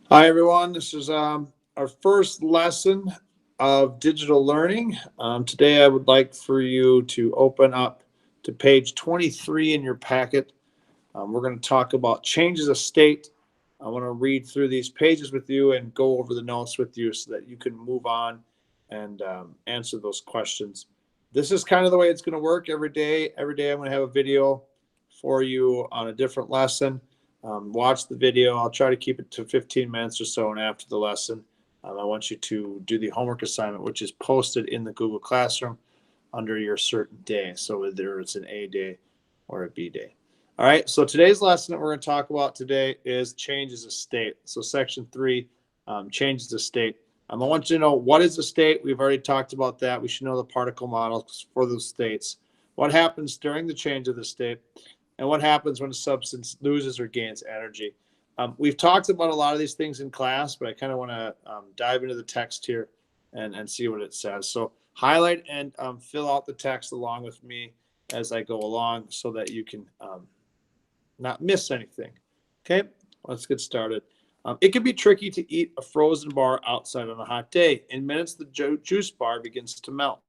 Hi, everyone. This is our first lesson of digital learning. Today, I would like for you to open up to page 23 in your packet. We're going to talk about changes of state. I want to read through these pages with you and go over the notes with you so that you can move on and answer those questions. This is kind of the way it's going to work every day. Every day, I'm going to have a video for you on a different lesson. Watch the video. I'll try to keep it to 15 minutes or so. And after the lesson, I want you to do the homework assignment, which is posted in the Google Classroom under your certain day. So whether it's an A day or a B day. All right. So today's lesson that we're going to talk about today is changes of state. So section 3, changes of state. I want you to know what is a state. We've already talked about that. We should know the particle models for those states. What happens during the change of the state, and what happens when a substance loses or gains energy. We've talked about a lot of these things in class, but I kind of want to dive into the text here and see what it says. So highlight and fill out the text along with me as I go along so that you can not miss anything. Okay, let's get started. It can be tricky to eat a frozen bar outside on a hot day. In minutes, the juice bar begins to melt.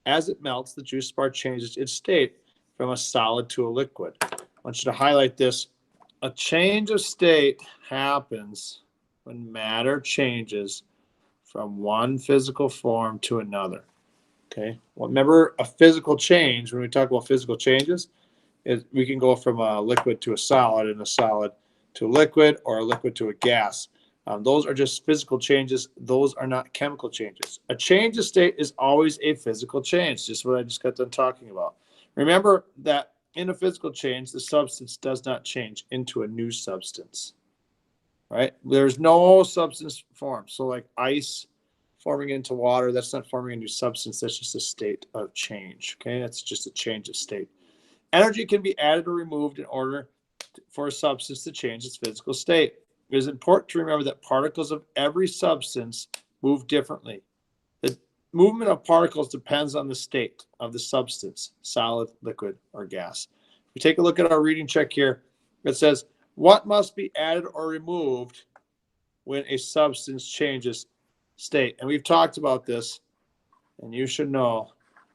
As it melts, the juice bar changes its state from a solid to a liquid. I want you to highlight this. A change of state happens when matter changes from one physical form to another. Okay. Well, remember a physical change, when we talk about physical changes, we can go from a liquid to a solid and a solid to a liquid or a liquid to a gas. Those are just physical changes. Those are not chemical changes. A change of state is always a physical change, just what I just got done talking about. Remember that in a physical change, the substance does not change into a new substance, right? There's no substance formed. So like ice forming into water, that's not forming a new substance. That's just a state of change, okay? That's just a change of state. Energy can be added or removed in order for a substance to change its physical state. It is important to remember that particles of every substance move differently. The movement of particles depends on the state of the substance, solid, liquid, or gas. If we take a look at our reading check here, it says, what must be added or removed when a substance changes state? And we've talked about this, and you should know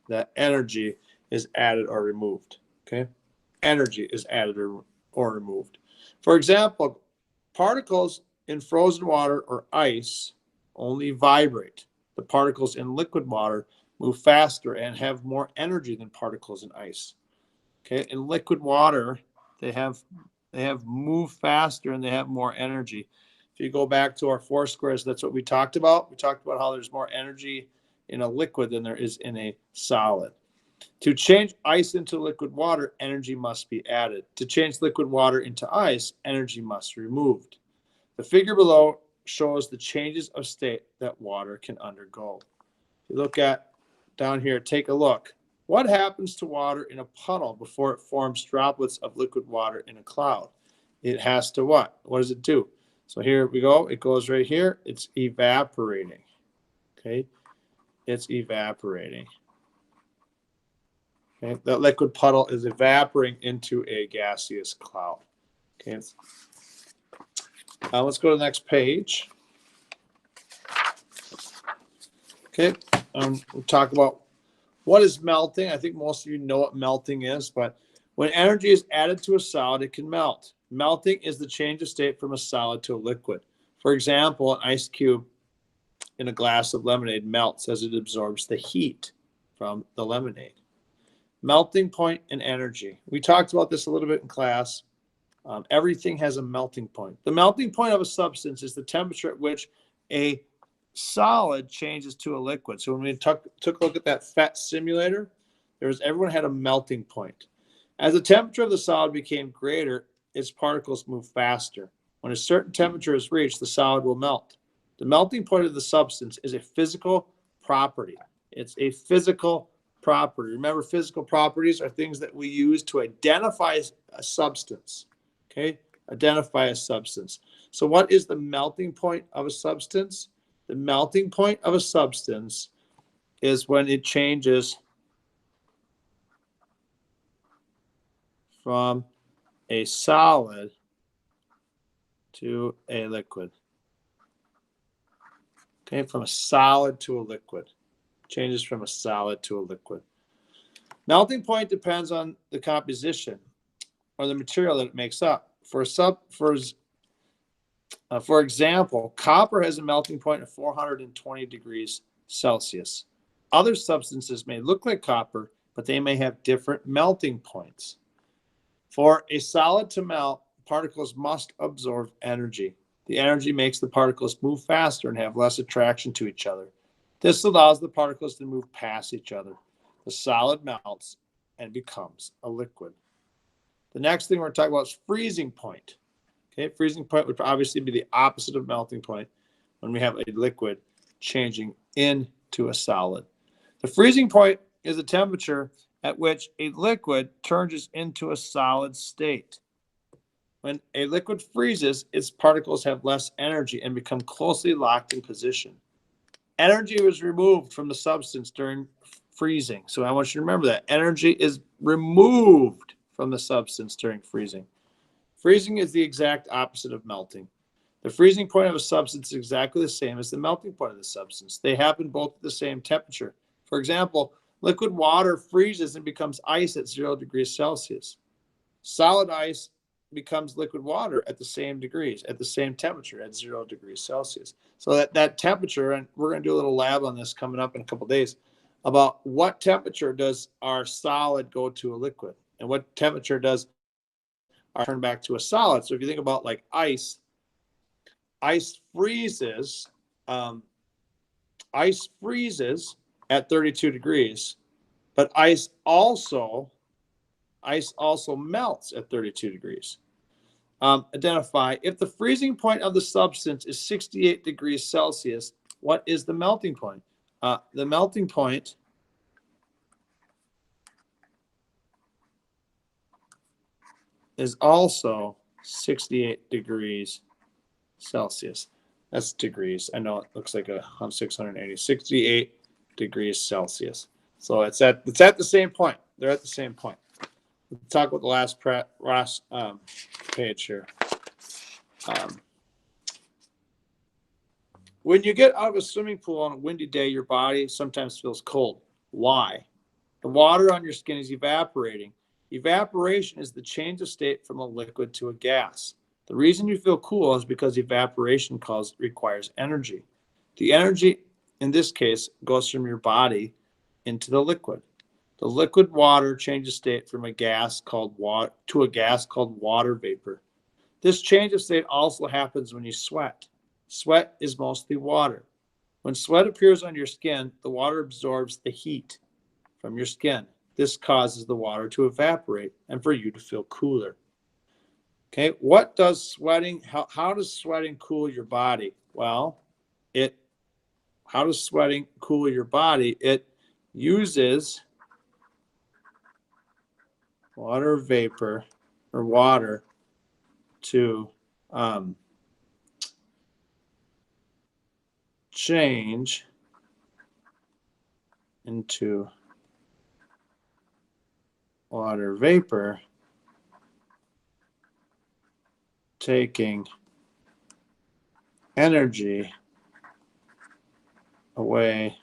that energy is added or removed. Okay? Energy is added or removed. For example, particles in frozen water or ice only vibrate. The particles in liquid water move faster and have more energy than particles in ice. Okay, in liquid water, they have move faster and they have more energy. If you go back to our four squares, that's what we talked about. We talked about how there's more energy in a liquid than there is in a solid. To change ice into liquid water, energy must be added. To change liquid water into ice, energy must be removed. The figure below shows the changes of state that water can undergo. If you look at down here, take a look. What happens to water in a puddle before it forms droplets of liquid water in a cloud? It has to what? What does it do? So here we go. It goes right here. It's evaporating. Okay. It's evaporating. Okay. That liquid puddle is evaporating into a gaseous cloud. Okay. Let's go to the next page. Okay. We'll talk about what is melting. I think most of you know what melting is, but when energy is added to a solid, it can melt. Melting is the change of state from a solid to a liquid. For example, an ice cube in a glass of lemonade melts as it absorbs the heat from the lemonade. Melting point and energy. We talked about this a little bit in class. Everything has a melting point. The melting point of a substance is the temperature at which a solid changes to a liquid. So when we took a look at that PhET simulator, everyone had a melting point. As the temperature of the solid became greater, its particles moved faster. When a certain temperature is reached, the solid will melt. The melting point of the substance is a physical property. It's a physical property. Remember, physical properties are things that we use to identify a substance. Okay, identify a substance. So what is the melting point of a substance? The melting point of a substance is when it changes from a solid to a liquid. Okay, from a solid to a liquid. Changes from a solid to a liquid. Melting point depends on the composition or the material that it makes up. For example, copper has a melting point of 420 degrees Celsius. Other substances may look like copper, but they may have different melting points. For a solid to melt, particles must absorb energy. The energy makes the particles move faster and have less attraction to each other. This allows the particles to move past each other. The solid melts and becomes a liquid. The next thing we're talking about is freezing point. Okay, freezing point would obviously be the opposite of melting point when we have a liquid changing into a solid. The freezing point is the temperature at which a liquid turns into a solid state. When a liquid freezes, its particles have less energy and become closely locked in position. Energy was removed from the substance during freezing. So I want you to remember that. Energy is removed from the substance during freezing. Freezing is the exact opposite of melting. The freezing point of a substance is exactly the same as the melting point of the substance. They happen both at the same temperature. For example, liquid water freezes and becomes ice at 0 degrees Celsius. Solid ice becomes liquid water at the same degrees, at the same temperature, at 0 degrees Celsius. So that temperature, and we're going to do a little lab on this coming up in a couple of days, about what temperature does our solid go to a liquid, and what temperature does our turn back to a solid. So if you think about like ice freezes, ice freezes at 32 degrees, but ice also melts at 32 degrees. Identify if the freezing point of the substance is 68 degrees Celsius, what is the melting point? The melting point is also 68 degrees Celsius. That's degrees. I know it looks like 680. 68 degrees Celsius. So it's at the same point. They're at the same point. We'll talk about the last page here. When you get out of a swimming pool on a windy day, your body sometimes feels cold. Why? The water on your skin is evaporating. Evaporation is the change of state from a liquid to a gas. The reason you feel cool is because evaporation requires energy. The energy, in this case, goes from your body into the liquid. The liquid water changes state from a gas called water to a gas called water vapor. This change of state also happens when you sweat. Sweat is mostly water. When sweat appears on your skin, the water absorbs the heat from your skin. This causes the water to evaporate and for you to feel cooler. Okay, what does sweating, how does sweating cool your body? Well, how does sweating cool your body? It uses water vapor or water to change into water vapor, taking energy away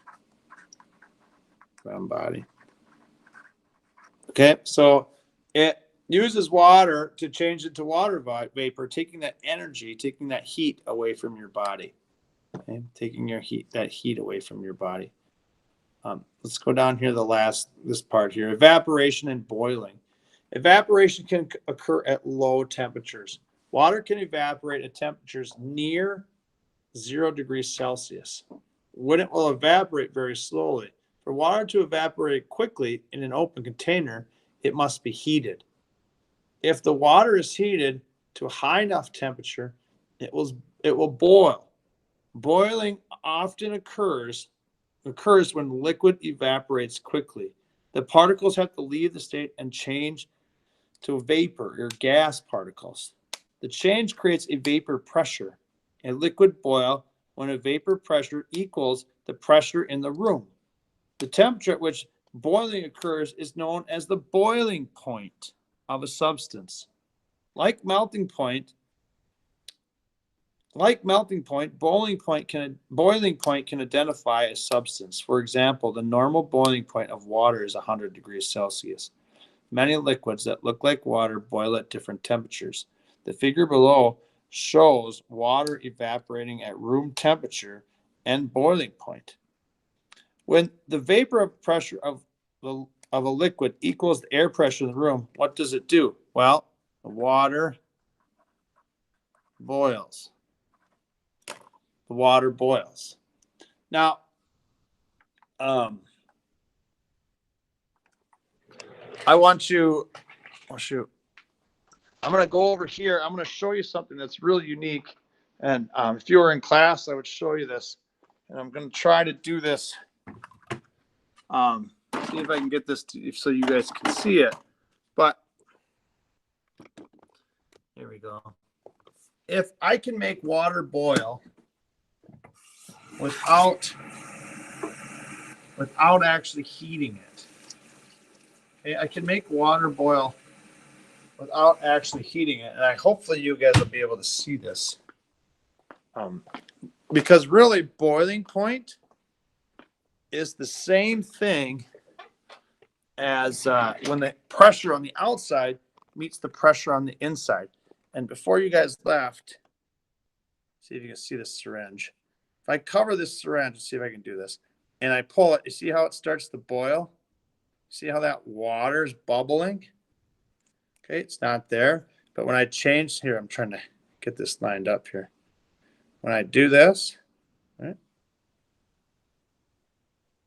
from body. Okay, so it uses water to change into water vapor, taking that energy, taking that heat away from your body. Okay, taking that heat away from your body. Let's go down here, this part here. Evaporation and boiling. Evaporation can occur at low temperatures. Water can evaporate at temperatures near 0 degrees Celsius. When it will evaporate very slowly. For water to evaporate quickly in an open container, it must be heated. If the water is heated to a high enough temperature, it will boil. Boiling often occurs when liquid evaporates quickly. The particles have to leave the state and change to vapor or gas particles. The change creates a vapor pressure. A liquid boil when a vapor pressure equals the pressure in the room. The temperature at which boiling occurs is known as the boiling point of a substance. Like melting point, Like melting point, boiling point can identify a substance. For example, the normal boiling point of water is 100 degrees Celsius. Many liquids that look like water boil at different temperatures. The figure below shows water evaporating at room temperature and boiling point. When the vapor pressure of a liquid equals the air pressure in the room, what does it do? Well, the water boils. The water boils. Now, I want you, oh shoot, I'm going to go over here. I'm going to show you something that's really unique. And if you were in class, I would show you this. And I'm going to try to do this. See if I can get this so you guys can see it. But here we go. If I can make water boil without actually heating it, okay, I can make water boil without actually heating it. And hopefully you guys will be able to see this. Because really, boiling point is the same thing as when the pressure on the outside meets the pressure on the inside. And before you guys left, see if you can see the syringe. If I cover this syringe, see if I can do this, and I pull it, you see how it starts to boil? See how that water is bubbling? Okay, it's not there. But when I change here, I'm trying to get this lined up here. When I do this, right,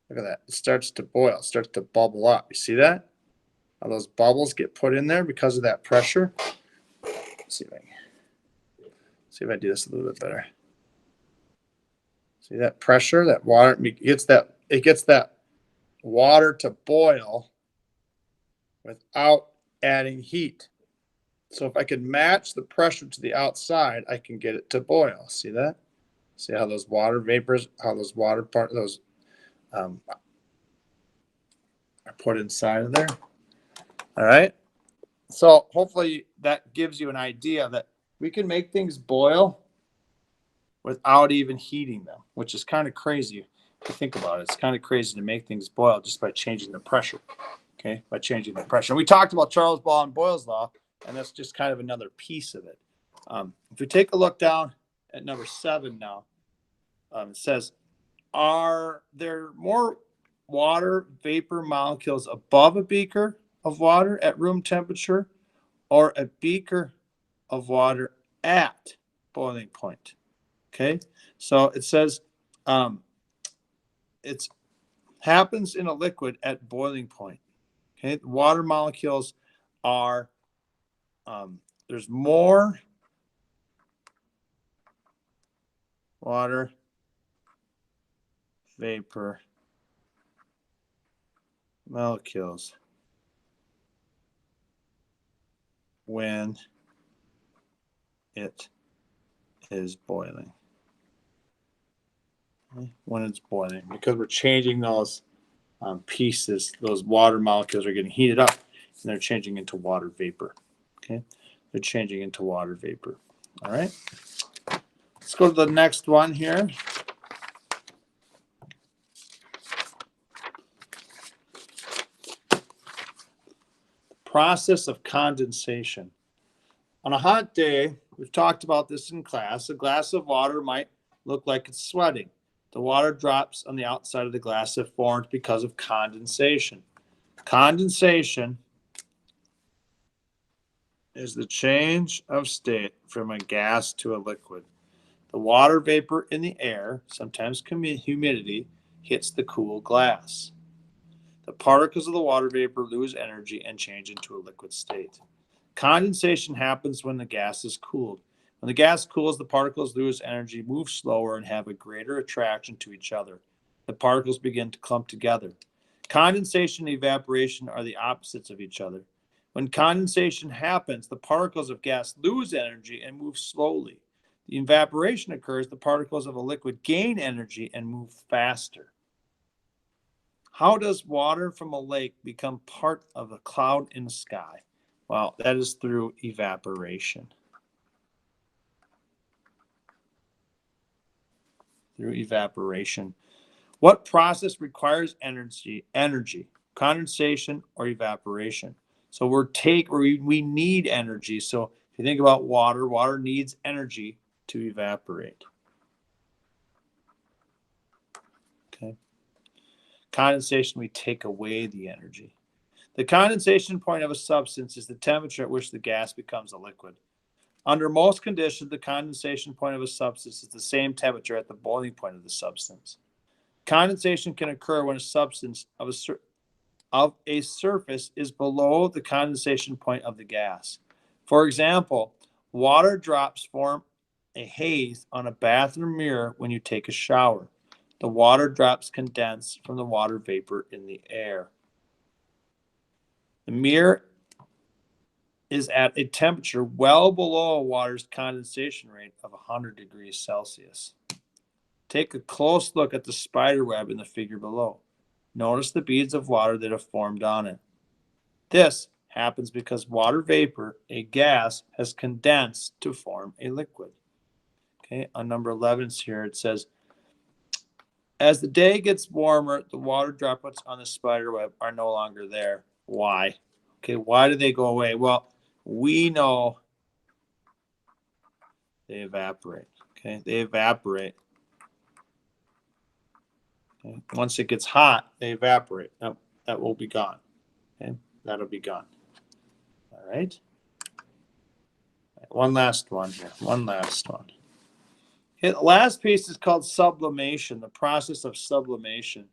look at that. It starts to boil, it starts to bubble up. You see that? How those bubbles get put in there because of that pressure. Let's see if I do this a little bit better. See that pressure, that water, it gets that water to boil without adding heat. So if I can match the pressure to the outside, I can get it to boil. See that? See how those water vapors, how those water part, those are put inside of there. All right. So hopefully that gives you an idea that we can make things boil without even heating them, which is kind of crazy if you think about it. It's kind of crazy to make things boil just by changing the pressure. Okay, by changing the pressure. And we talked about Charles Ball and Boyle's law, and that's just kind of another piece of it. If we take a look down at number 7 now, it says, are there more water vapor molecules above a beaker of water at room temperature or a beaker of water at boiling point? Okay, so it says it happens in a liquid at boiling point. Okay, the water molecules are, there's more water vapor molecules when it is boiling. Okay? When it's boiling, because we're changing those pieces, those water molecules are getting heated up and they're changing into water vapor. Okay, they're changing into water vapor. All right, let's go to the next one here. Process of condensation. On a hot day, we've talked about this in class, a glass of water might look like it's sweating. The water drops on the outside of the glass have formed because of condensation. Condensation is the change of state from a gas to a liquid. The water vapor in the air, sometimes humidity, hits the cool glass. The particles of the water vapor lose energy and change into a liquid state. Condensation happens when the gas is cooled. When the gas cools, the particles lose energy, move slower, and have a greater attraction to each other. The particles begin to clump together. Condensation and evaporation are the opposites of each other. When condensation happens, the particles of gas lose energy and move slowly. The evaporation occurs, the particles of a liquid gain energy and move faster. How does water from a lake become part of a cloud in the sky? Well, that is through evaporation. through evaporation. What process requires energy? Condensation or evaporation? So we need energy. So if you think about water, water needs energy to evaporate. Okay. Condensation, we take away the energy. The condensation point of a substance is the temperature at which the gas becomes a liquid. Under most conditions, the condensation point of a substance is the same temperature at the boiling point of the substance. Condensation can occur when a substance of a surface is below the condensation point of the gas. For example, water drops form a haze on a bathroom mirror when you take a shower. The water drops condense from the water vapor in the air. The mirror is at a temperature well below water's condensation rate of 100 degrees Celsius. Take a close look at the spider web in the figure below. Notice the beads of water that have formed on it. This happens because water vapor, a gas, has condensed to form a liquid. Okay, on number 11 here it says, as the day gets warmer, the water droplets on the spider web are no longer there. Why? Okay, why do they go away? Well, we know they evaporate. Okay, they evaporate. Okay. Once it gets hot, they evaporate. That will be gone. Okay, that'll be gone. All right. One last one here. One last one. Okay, the last piece is called sublimation, the process of sublimation.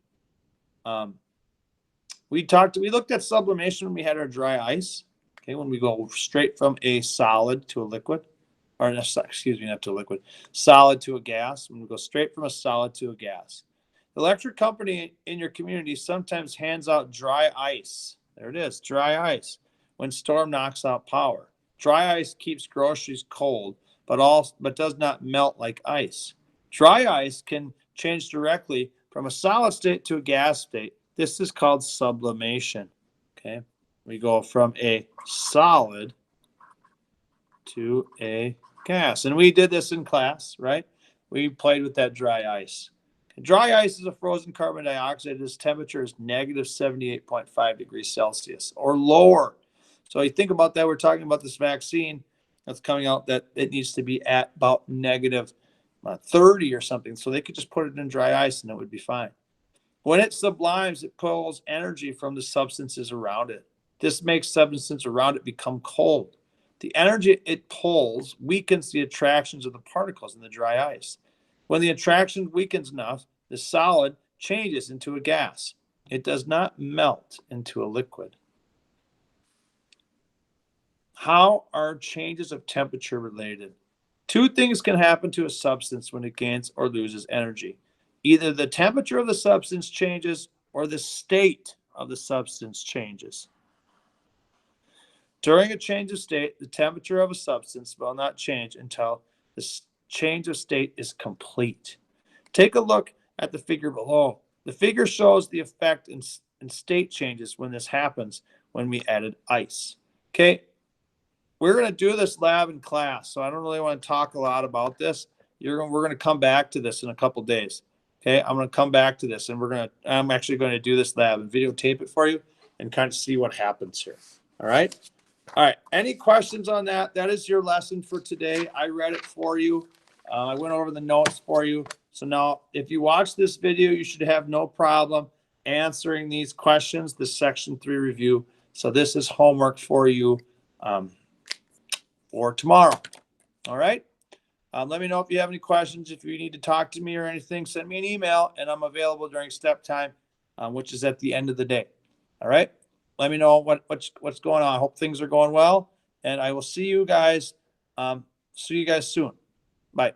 We looked at sublimation when we had our dry ice. Okay, when we go straight from a solid to a liquid, or excuse me, not to a liquid, solid to a gas. When we go straight from a solid to a gas. The electric company in your community sometimes hands out dry ice. There it is, dry ice, when storm knocks out power. Dry ice keeps groceries cold, but does not melt like ice. Dry ice can change directly from a solid state to a gas state. This is called sublimation. Okay, we go from a solid to a gas. And we did this in class, right? We played with that dry ice. Dry ice is a frozen carbon dioxide. Its temperature is negative 78.5 degrees Celsius or lower. So you think about that. We're talking about this vaccine that's coming out that it needs to be at about negative 30 or something. So they could just put it in dry ice and it would be fine. When it sublimes, it pulls energy from the substances around it. This makes substances around it become cold. The energy it pulls weakens the attractions of the particles in the dry ice. When the attraction weakens enough, the solid changes into a gas. It does not melt into a liquid. How are changes of temperature related? Two things can happen to a substance when it gains or loses energy. Either the temperature of the substance changes or the state of the substance changes. During a change of state, the temperature of a substance will not change until the change of state is complete. Take a look at the figure below. The figure shows the effect in state changes when this happens when we added ice. Okay, we're going to do this lab in class, so I don't really want to talk a lot about this. We're going to come back to this in a couple days. Okay, I'm going to come back to this, and I'm actually going to do this lab and videotape it for you and kind of see what happens here. All right. All right. Any questions on that? That is your lesson for today. I read it for you. I went over the notes for you. So now, if you watch this video, you should have no problem answering these questions, the Section 3 review. So this is homework for you for tomorrow. All right. Let me know if you have any questions. If you need to talk to me or anything, send me an email, and I'm available during step time, which is at the end of the day. All right. Let me know what's going on. I hope things are going well, and I will see you guys soon. Bye.